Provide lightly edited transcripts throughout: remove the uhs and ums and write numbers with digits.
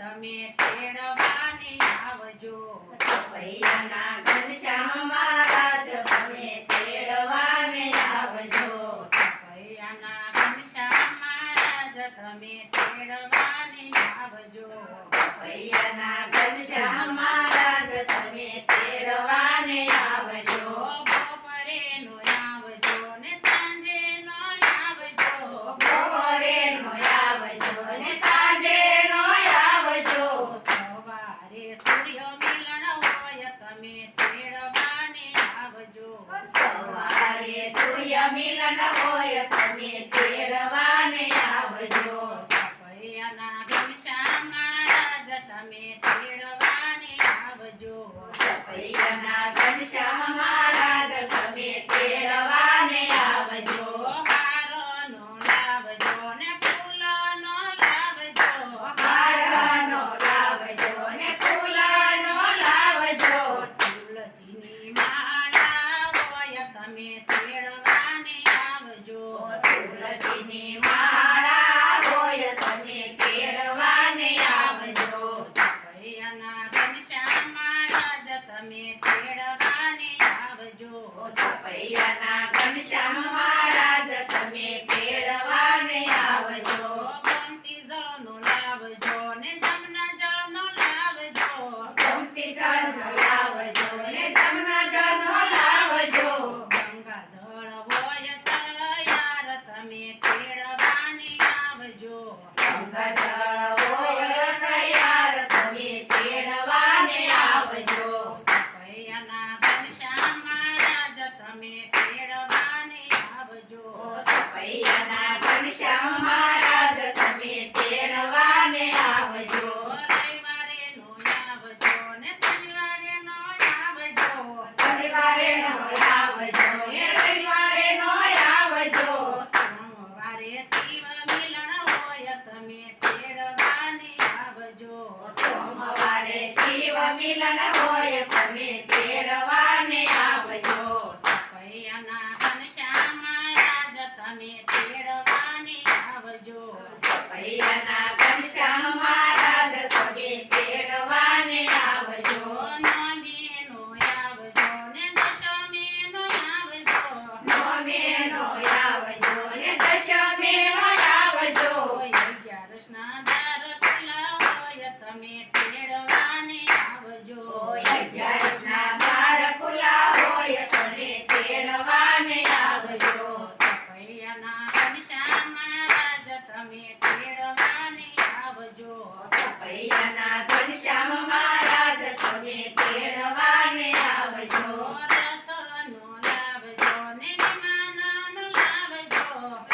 તમે તેડવાને આવજો સપૈયાના ઘનશ્યામ મહારાજ તમે તેડવાને આવજો સપૈયાના ઘનશ્યામ મહારાજ તમે તેડવાને આવજો સપૈયાના ઘનશ્યામ મહારાજ તમે તેડવાને આવજો બપોરે નો આવજો ને સાંજે નો આવજો બપોરે નો આવજો ને સાંજે નો આવજો સવારે સૂર્ય મિલન હોય તમે તેડવાને આવજો સવારે સૂર્ય મિલન હોય તમે તેડવાને આવજો સપૈયાના ઘનશ્યામ મહારાજ તમે તેડવાને આવજો સપૈયાના ઘનશ્યામ મહારાજ તમે તેડવાને આવજો હારનો લાવજો ને ફૂલનો લાવજો હારનો લાવજો ને ફૂલનો લાવજો તુલસીની માળા હોય તમે તેડવાને આવજો તુલસીની માળા હોય તમે તેડવાને આવજો સપૈયાના ઘનશ્યામ મહારાજ તમે તેડવાને આવજો સપૈયાના ઘનશ્યામ મહારાજ તમે તેડવાને આવજો ગમતી જળનો લાવજો ને જમના જળનો લાવજો ગમતી જળનો લાવજો ને જમના જળનો લાવજો ગંગા જળ હોય તૈયાર તમે તેડવાને આવજો ગંગા જળ હોય તૈયાર તમે તેડવાને આવજો સપૈયાના ઘનશ્યામ મહારાજ તમે તેડવાને આવજો સપૈયાના ઘનશ્યામ મહારાજ તમે તેડવાને આવજો રવિવારે નો આવજો ને શનિવારે નો આવજો શનિવારે નો આવજો ને રવિવારે નો આવજો સોમવારે શિવ મિલન હોય તમે તેડવાને આવજો સોમવારે શિવ મિલન હોય તમે તેડવાને આવજો સપૈયાના ઘનશ્યામ મહારાજ તમે તેડવાને આવજો સપૈયાના ઘનશ્યામ મહારાજ તમે તેડવાને આવજો નોમેનો આવજો ને દશમીનો આવજો નોમેનો આવજો ને દશમીનો આવજો 11ના દાર ખુલ્લા હોય તમે તેડવાને આવજો 11ના દ્વાર ખુલ્લા હોય તમે તેડવાને આવજો સપૈયાના ઘનશ્યામ મહારાજ તમે તેડવાને આવજો સપૈયાના ઘનશ્યામ મહારાજ તમે તેડવાને આવજો રથનો લાવજો ને વિમાનનો લાવજો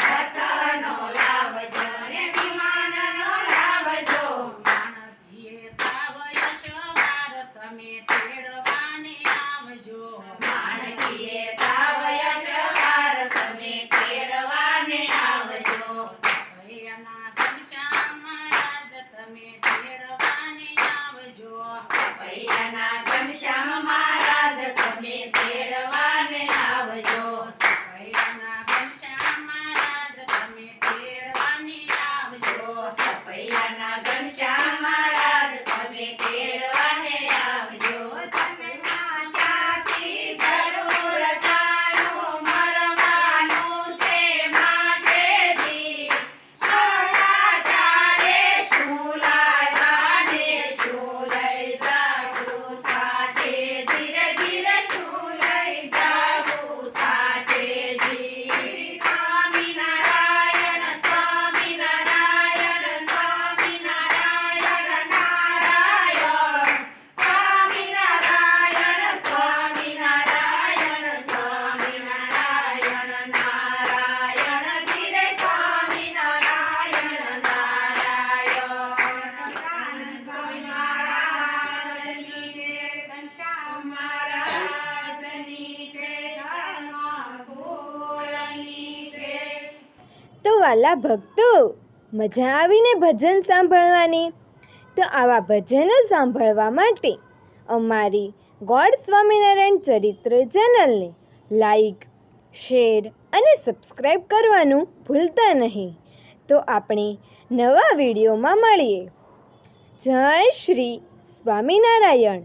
રથનો લાવજો ને વિમાનનો લાવજો માણકીએ તાવ યશવાર તમે તેડવાને આવજો માણકીએ કાવ્ય સવાર તમે તેડવાને આવજો સપૈયાના ઘનશ્યામ મહારાજ તમે તેડવાને આવજો સપૈયાના ઘનશ્યામ મહારાજ તમે તેડવાને આવજો સપૈયાના ઘનશ્યામ મહારાજ તમે તેડવાને આવજો સપૈયાના ઘનશ્યામ મહારાજ તમે તેડવાને આવજો ત્યાંથી જરૂર જાણું મરવાનું છે માથેજી સોના તારે શું લાવ્યા ને શું લઈ જાશું સાથે ધીરે ધીરે શું લઈ જાશું સાથેજી સ્વામિનારાયણ સ્વામિનારાયણ સ્વામિનારાયણ નારાયણ સ્વામિનારાયણ સ્વામિનારાયણ સ્વામિનારાયણ નારાયણ ધીરે સ્વામિનારાયણ નારાયણ સ્વામી મહારાજની જય ઘનશ્યામ મહારાજની જય ધર્મકુળની જય તો વાલા ભક્તો, મજા આવીને ભજન સાંભળવાની? તો આવા ભજનો સાંભળવા માટે અમારી ગોડ સ્વામિનારાયણ ચરિત્ર ચેનલને લાઈક, શેર અને સબસ્ક્રાઈબ કરવાનું ભૂલતા નહીં. તો આપણે નવા વિડીયોમાં મળીએ. જય શ્રી સ્વામિનારાયણ.